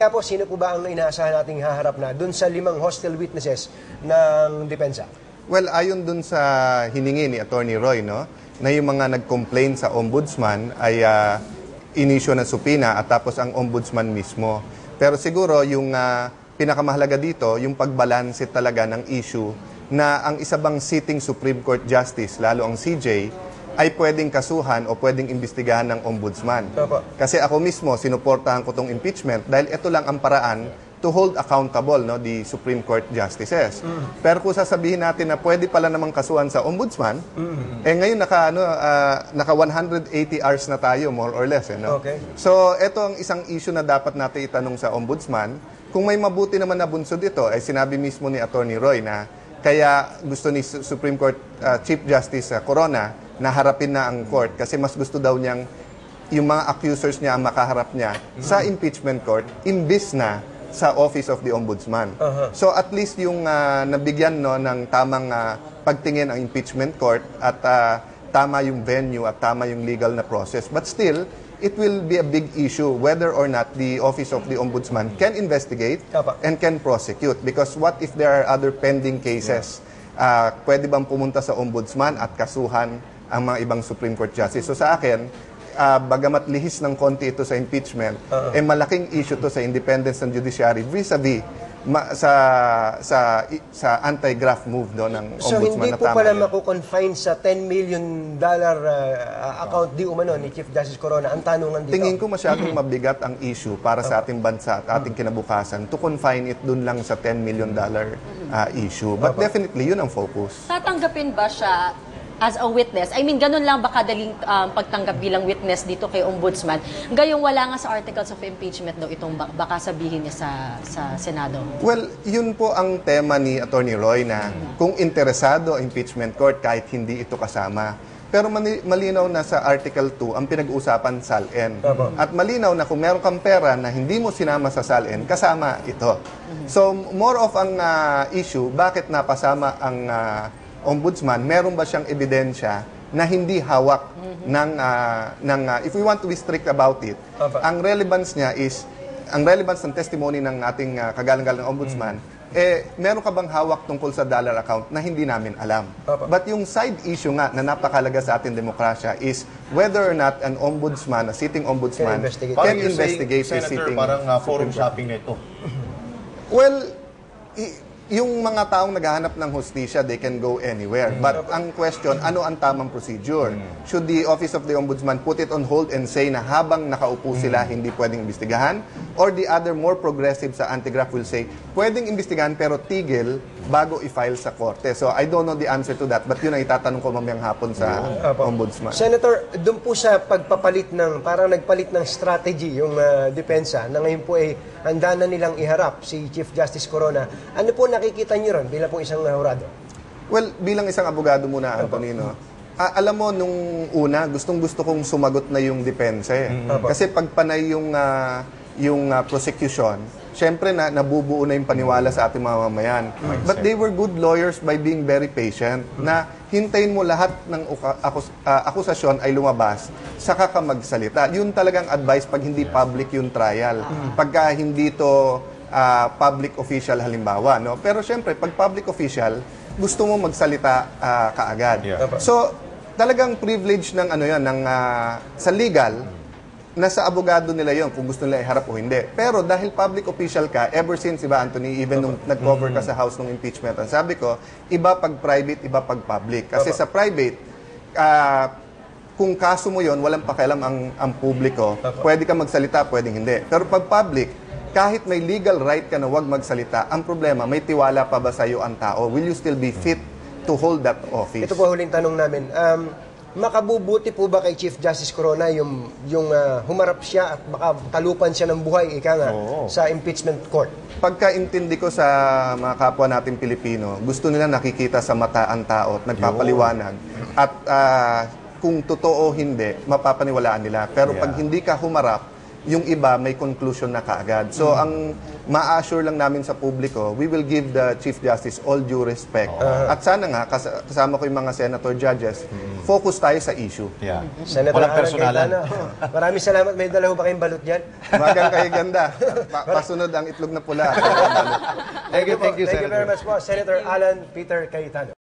Kaya po, sino po ba ang inaasahan nating haharap na dun sa 5 hostile witnesses ng depensa? Well, ayon dun sa hiningi ni Attorney Roy, no, na yung mga nag-complain sa ombudsman ay inisyo ng supina at tapos ang ombudsman mismo. Pero siguro yung pinakamahalaga dito, yung pagbalanse talaga ng issue na ang isa bang sitting Supreme Court Justice, lalo ang CJ, ay pwedeng kasuhan o pwedeng imbestigahan ng ombudsman. Kasi ako mismo, sinuportahan ko tong impeachment dahil ito lang ang paraan to hold accountable, no, the Supreme Court Justices. Pero kung sasabihin natin na pwede pala namang kasuhan sa ombudsman, ngayon naka 180 hours na tayo, more or less. No? Okay. So, ito ang isang issue na dapat natin itanong sa ombudsman. Kung may mabuti naman na bunsod ito, ay sinabi mismo ni Attorney Roy na kaya gusto ni Supreme Court Chief Justice Corona na harapin na ang court kasi mas gusto daw niyang yung mga accusers niya ang makaharap niya sa impeachment court imbis na sa Office of the Ombudsman. So at least yung nabigyan ng tamang pagtingin ang impeachment court at tama yung venue at tama yung legal na process. But still, it will be a big issue whether or not the Office of the Ombudsman can investigate and can prosecute. Because what if there are other pending cases? Pwede bang pumunta sa Ombudsman at kasuhan ang mga ibang Supreme Court Justice? So sa akin, bagamat lihis ng konti ito sa impeachment, malaking issue to sa independence ng judiciary vis-a-vis sa anti-graft move ng So ombudsman. hindi po pala makukonfine sa $10 million account di umano ni Chief Justice Corona. Ang tanungan dito, tingin ko masyadong mabigat ang issue para sa ating bansa at ating kinabukasan to confine it dun lang sa $10 million issue. But definitely, yun ang focus. Tatanggapin ba siya as a witness? I mean, ganun lang ba kadaling pagtanggap bilang witness dito kay Ombudsman? Gayong wala nga sa articles of impeachment daw itong baka sabihin niya sa Senado. Well, yun po ang tema ni Attorney Roy na kung interesado ang impeachment court kahit hindi ito kasama. Pero malinaw na sa Article 2 ang pinag-uusapan SALN. At malinaw na kung meron kang pera na hindi mo sinama sa SALN, kasama ito. So, more of ang issue, bakit napasama ang ombudsman, meron ba siyang ebidensya na hindi hawak if we want to be strict about it, ang relevance niya is, ang relevance ng testimony ng ating kagalang-galang ombudsman, meron ka bang hawak tungkol sa dollar account na hindi namin alam. But yung side issue nga na napakalaga sa ating demokrasya is whether or not an ombudsman, a sitting ombudsman, can investigate a sitting... Parang forum shopping na ito. Well, yung mga taong naghahanap ng hustisya, they can go anywhere. But ang question, ano ang tamang procedure? Should the Office of the Ombudsman put it on hold and say na habang nakaupo sila, hindi pwedeng imbestigahan? Or the other more progressive sa anti-graft will say, pwedeng imbestigahan pero tigil bago i-file sa korte. So I don't know the answer to that, but yun ang itatanong ko mamayang hapon sa Ombudsman. Senator, doon po sa pagpapalit parang nagpalit ng strategy yung depensa na ngayon po ay handa na nilang iharap si Chief Justice Corona. Ano po nakikita niyo ron bilang po isang hurado? Well, bilang isang abogado muna, Antonino, alam mo, nung una, gustong-gusto kong sumagot na yung depensa. Kasi pagpanay yung prosecution, syempre nabubuo na yung paniwala sa ating mga mamayan. But they were good lawyers by being very patient na hintayin mo lahat ng akusasyon ay lumabas, saka ka magsalita. Yun talagang advice pag hindi public yung trial. Pagka hindi to public official halimbawa. No? Pero syempre, pag public official, gusto mo magsalita kaagad. So, talagang privilege ng sa legal, nasa abogado nila yon kung gusto nila iharap o hindi. Pero dahil public official ka, ever since, iba Anthony, even nung nag-cover ka sa House ng impeachment, ang sabi ko, iba pag private, iba pag public. Kasi sa private, kung kaso mo yon walang pakialam ang publiko, pwede ka magsalita, pwedeng hindi. Pero pag public, kahit may legal right ka na wag magsalita, ang problema, may tiwala pa ba sa'yo ang tao? Will you still be fit to hold that office? Ito po huling tanong namin. Makabubuti po ba kay Chief Justice Corona yung humarap siya at baka talupan siya ng buhay sa impeachment court? Pagkaintindi ko sa mga kapwa nating Pilipino, gusto nila nakikita sa mata ang tao at nagpapaliwanag. At kung totoo o hindi, mapapaniwalaan nila. Pero pag hindi ka humarap, yung iba may conclusion na kaagad. So, ang ma-assure lang namin sa publiko, we will give the Chief Justice all due respect. At sana nga, kasama ko yung mga senator judges, focus tayo sa issue. Yeah. Senator Walang Alan personalan. Cayetano. Maraming salamat. May dala ho ba kayong balut dyan? Magang kayo ganda. Pasunod ang itlog na pula. Thank you very much po, Senator Alan Peter Cayetano.